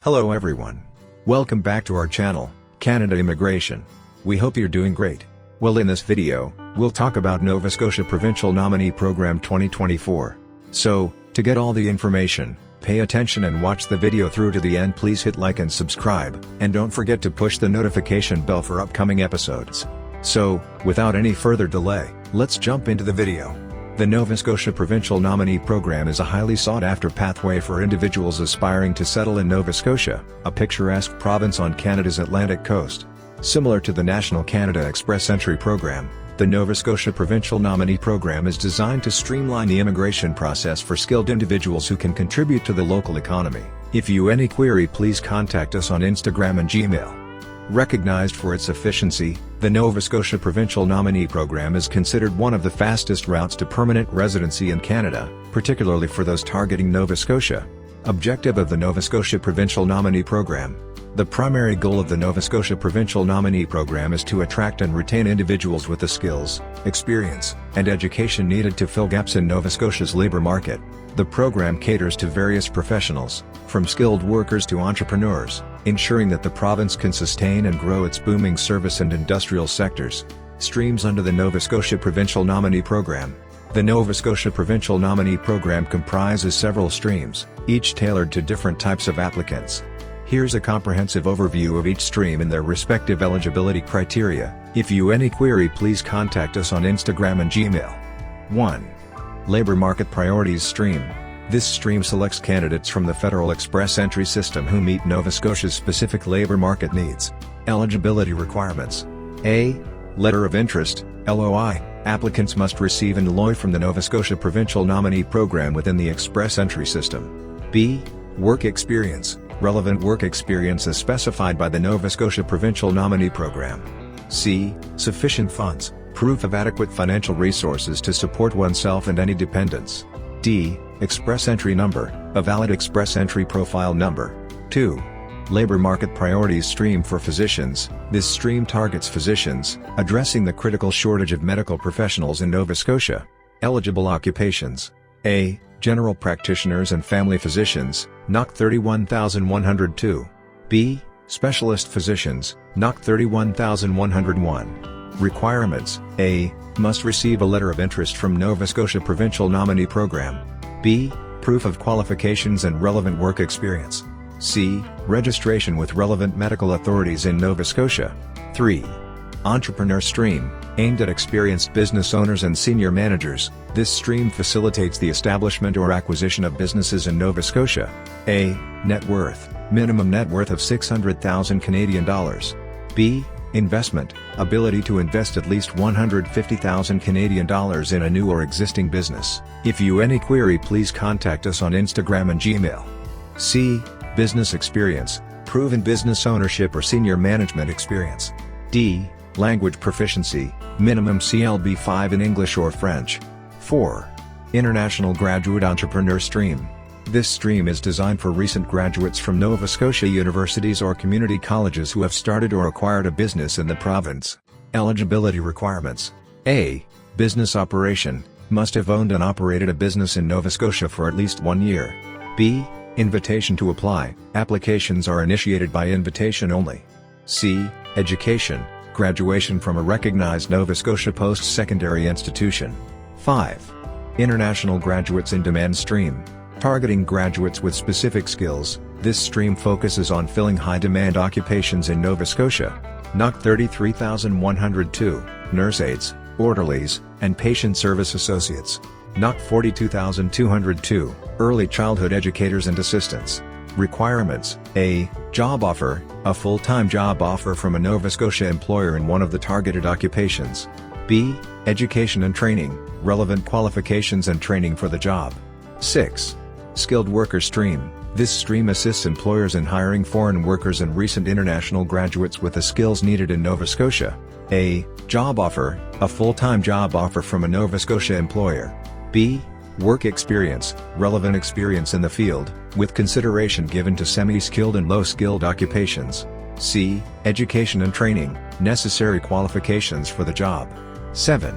Hello everyone. Welcome back to our channel, Canada Immigration. We hope you're doing great. Well, in this video, we'll talk about Nova Scotia Provincial Nominee Program 2024. So, to get all the information, pay attention and watch the video through to the end. Please hit like and subscribe, and don't forget to push the notification bell for upcoming episodes. So, without any further delay, let's jump into the video. The Nova Scotia Provincial Nominee Program is a highly sought-after pathway for individuals aspiring to settle in Nova Scotia, a picturesque province on Canada's Atlantic coast. Similar to the National Canada Express Entry Program, the Nova Scotia Provincial Nominee Program is designed to streamline the immigration process for skilled individuals who can contribute to the local economy. If you any query, please contact us on Instagram and Gmail. Recognized for its efficiency, the Nova Scotia Provincial Nominee Program is considered one of the fastest routes to permanent residency in Canada, particularly for those targeting Nova Scotia. Objective of the Nova Scotia Provincial Nominee Program. The primary goal of the Nova Scotia Provincial Nominee Program is to attract and retain individuals with the skills, experience, and education needed to fill gaps in Nova Scotia's labour market. The program caters to various professionals, from skilled workers to entrepreneurs, ensuring that the province can sustain and grow its booming service and industrial sectors. Streams under the Nova Scotia Provincial Nominee Program. The Nova Scotia Provincial Nominee Program comprises several streams, each tailored to different types of applicants. Here's a comprehensive overview of each stream and their respective eligibility criteria. If you any query, please contact us on Instagram and Gmail. 1. Labour Market Priorities Stream. This stream selects candidates from the Federal Express Entry System who meet Nova Scotia's specific labour market needs. Eligibility requirements. A. Letter of Interest, LOI. Applicants must receive an LOI from the Nova Scotia Provincial Nominee Program within the Express Entry System. B. Work Experience. Relevant work experience as specified by the Nova Scotia Provincial Nominee Program. C. Sufficient funds. Proof of adequate financial resources to support oneself and any dependents. D. Express Entry Number, a valid Express Entry Profile Number. 2. Labour Market Priorities Stream for Physicians. This stream targets physicians, addressing the critical shortage of medical professionals in Nova Scotia. Eligible occupations. A. General Practitioners and Family Physicians, NOC 31,102. B. Specialist Physicians, NOC 31,101. Requirements. A. Must receive a letter of interest from Nova Scotia Provincial Nominee Program. B. Proof of qualifications and relevant work experience. C. Registration with relevant medical authorities in Nova Scotia. 3. Entrepreneur Stream, aimed at experienced business owners and senior managers. This stream facilitates the establishment or acquisition of businesses in Nova Scotia. A. Net worth, minimum net worth of 600,000 Canadian dollars. B. Investment, ability to invest at least 150,000 Canadian dollars in a new or existing business. If you any query, please contact us on Instagram and Gmail. C. Business experience, proven business ownership or senior management experience. D. Language proficiency, minimum CLB 5 in English or French. 4. International Graduate Entrepreneur Stream. This stream is designed for recent graduates from Nova Scotia universities or community colleges who have started or acquired a business in the province. Eligibility requirements. A. Business operation, must have owned and operated a business in Nova Scotia for at least 1 year. B. Invitation to apply, applications are initiated by invitation only. C. Education, graduation from a recognized Nova Scotia post-secondary institution. 5. International Graduates in Demand Stream. Targeting graduates with specific skills, this stream focuses on filling high-demand occupations in Nova Scotia. NOC 33,102, nurse aides, orderlies, and patient service associates. NOC 42,202, early childhood educators and assistants. Requirements. A. Job offer, a full-time job offer from a Nova Scotia employer in one of the targeted occupations. B. Education and training, relevant qualifications and training for the job. 6. Skilled Worker Stream. This stream assists employers in hiring foreign workers and recent international graduates with the skills needed in Nova Scotia. A. Job offer, a full-time job offer from a Nova Scotia employer. B. Work experience, relevant experience in the field, with consideration given to semi-skilled and low-skilled occupations. C. Education and training, necessary qualifications for the job. 7.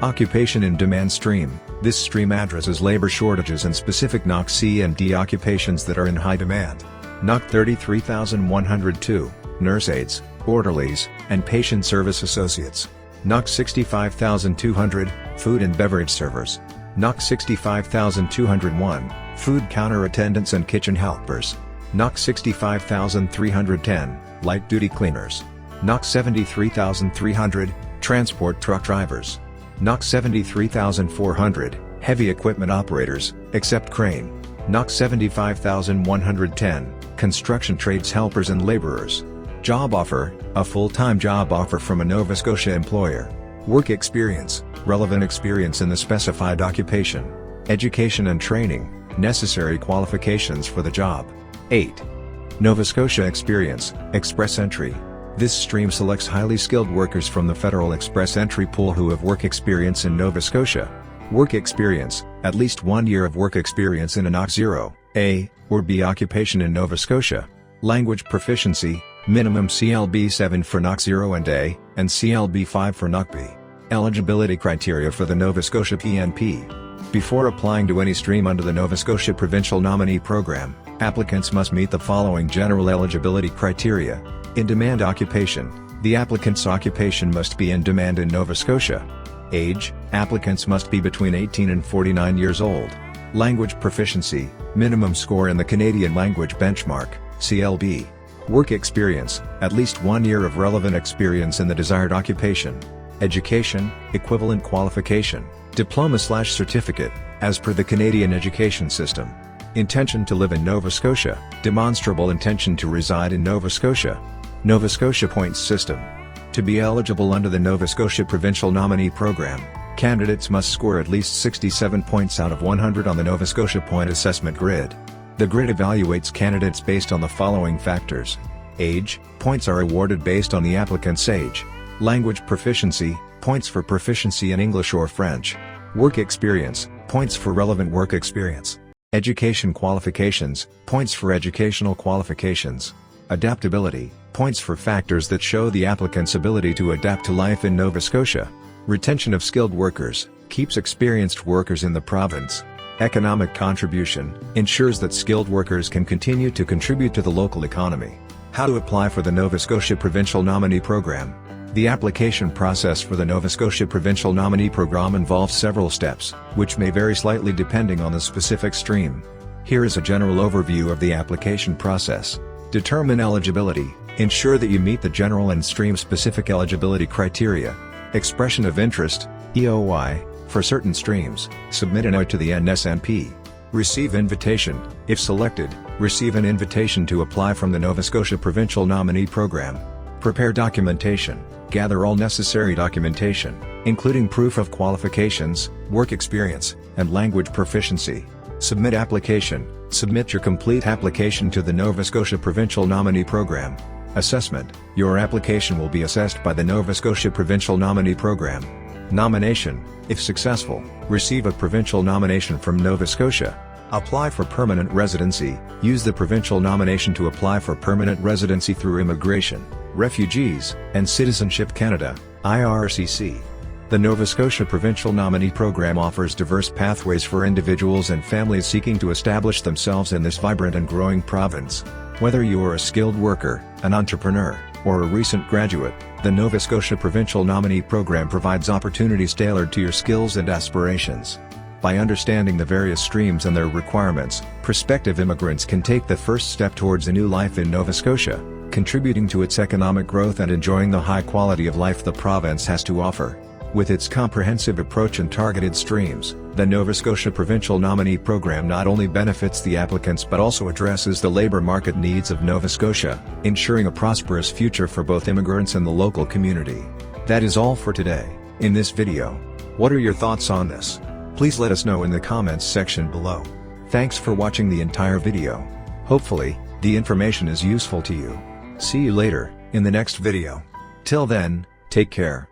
Occupation in Demand Stream. This stream addresses labor shortages and specific NOC C and D occupations that are in high demand. NOC 33,102, nurse aides, orderlies, and patient service associates. NOC 65,200, food and beverage servers. NOC 65,201, food counter attendants and kitchen helpers. NOC 65,310, light duty cleaners. NOC 73,300, transport truck drivers. NOC 73,400, heavy equipment operators, except crane. NOC 75,110, construction trades helpers and laborers. Job offer, a full-time job offer from a Nova Scotia employer. Work experience, relevant experience in the specified occupation. Education and training, necessary qualifications for the job. 8. Nova Scotia experience, express entry. This stream selects highly skilled workers from the federal express entry pool who have work experience in Nova Scotia. Work experience, at least 1 year of work experience in a NOC 0, A, or B occupation in Nova Scotia. Language proficiency, minimum CLB 7 for NOC 0 and A, and CLB 5 for NOC B. Eligibility criteria for the Nova Scotia PNP. Before applying to any stream under the Nova Scotia Provincial Nominee Program, applicants must meet the following general eligibility criteria. In-demand occupation, the applicant's occupation must be in demand in Nova Scotia. Age, applicants must be between 18 and 49 years old. Language proficiency, minimum score in the Canadian Language Benchmark, CLB. Work experience, at least 1 year of relevant experience in the desired occupation. Education, equivalent qualification, diploma/certificate, as per the Canadian education system. Intention to live in Nova Scotia, demonstrable intention to reside in Nova Scotia. Nova Scotia points system. To be eligible under the Nova Scotia Provincial Nominee Program, candidates must score at least 67 points out of 100 on the Nova Scotia Point Assessment Grid. The grid evaluates candidates based on the following factors. Age, points are awarded based on the applicant's age. Language proficiency, points for proficiency in English or French. Work experience, points for relevant work experience. Education qualifications, points for educational qualifications. Adaptability, points for factors that show the applicant's ability to adapt to life in Nova Scotia. Retention of skilled workers, keeps experienced workers in the province. Economic contribution, ensures that skilled workers can continue to contribute to the local economy. How to apply for the Nova Scotia Provincial Nominee Program. The application process for the Nova Scotia Provincial Nominee Program involves several steps, which may vary slightly depending on the specific stream. Here is a general overview of the application process. Determine eligibility, ensure that you meet the general and stream-specific eligibility criteria. Expression of interest, EOI, for certain streams, submit an OI to the NSNP. Receive invitation, if selected, receive an invitation to apply from the Nova Scotia Provincial Nominee Program. Prepare documentation, gather all necessary documentation, including proof of qualifications, work experience, and language proficiency. Submit application, submit your complete application to the Nova Scotia Provincial Nominee Program. Assessment, your application will be assessed by the Nova Scotia Provincial Nominee Program. Nomination, if successful, receive a provincial nomination from Nova Scotia. Apply for permanent residency, use the provincial nomination to apply for permanent residency through Immigration, Refugees, and Citizenship Canada, IRCC. The Nova Scotia Provincial Nominee Program offers diverse pathways for individuals and families seeking to establish themselves in this vibrant and growing province. Whether you are a skilled worker, an entrepreneur, or a recent graduate, the Nova Scotia Provincial Nominee Program provides opportunities tailored to your skills and aspirations. By understanding the various streams and their requirements, prospective immigrants can take the first step towards a new life in Nova Scotia, contributing to its economic growth and enjoying the high quality of life the province has to offer. With its comprehensive approach and targeted streams, the Nova Scotia Provincial Nominee Program not only benefits the applicants but also addresses the labour market needs of Nova Scotia, ensuring a prosperous future for both immigrants and the local community. That is all for today. In this video, what are your thoughts on this? Please let us know in the comments section below. Thanks for watching the entire video. Hopefully, the information is useful to you. See you later, in the next video. Till then, take care.